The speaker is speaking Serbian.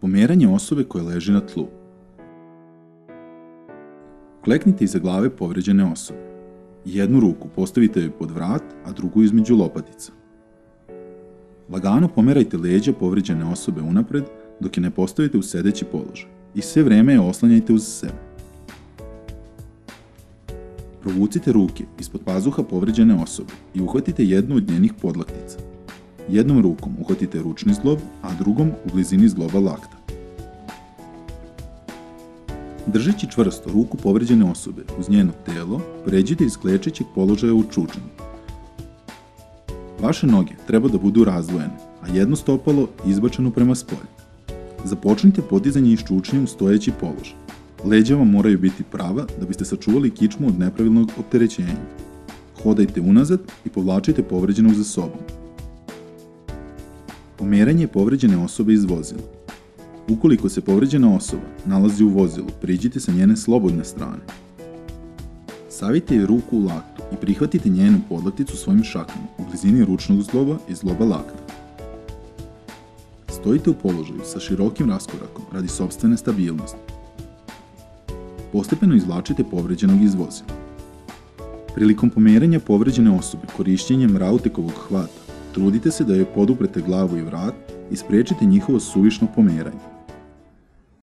Pomeranje osobe koja leži na tlu. Kleknite iza glave povređene osobe. Jednu ruku postavite joj pod vrat, a drugu između lopatica. Lagano pomerajte leđa povređene osobe unapred dok je ne postavite u sedeći položaj i sve vreme je oslanjajte uz sebe. Provucite ruke ispod pazuha povređene osobe i uhvatite jednu od njenih podlaktica. Jednom rukom uhvatite ručni zglob, a drugom u blizini zgloba lakta. Držeći čvrsto ruku povređene osobe uz njeno telo, pređite iz klečećeg položaja u čučanju. Vaše noge treba da budu razdvojene, a jedno stopalo izbačeno prema spolju. Započnite podizanje iz čučnja u stojeći položaj. Leđa vam moraju biti prava da biste sačuvali kičmu od nepravilnog opterećenja. Hodajte unazad i povlačite povređenog za sobom. Pomeranje povređene osobe iz vozila. Ukoliko se povređena osoba nalazi u vozilu, priđite sa njene slobodne strane. Savijte joj ruku u laktu i prihvatite njenu podlakticu svojim šakama u blizini ručnog zgloba i zgloba lakta. Stojite u položaju sa širokim raskorakom radi sopstvene stabilnosti. Postepeno izvlačite povređenog iz vozila. Prilikom pomeranja povređene osobe korišćenjem Rautekovog hvata, trudite se da joj poduprete glavu i vrat i spriječite njihovo suvišno pomeranje.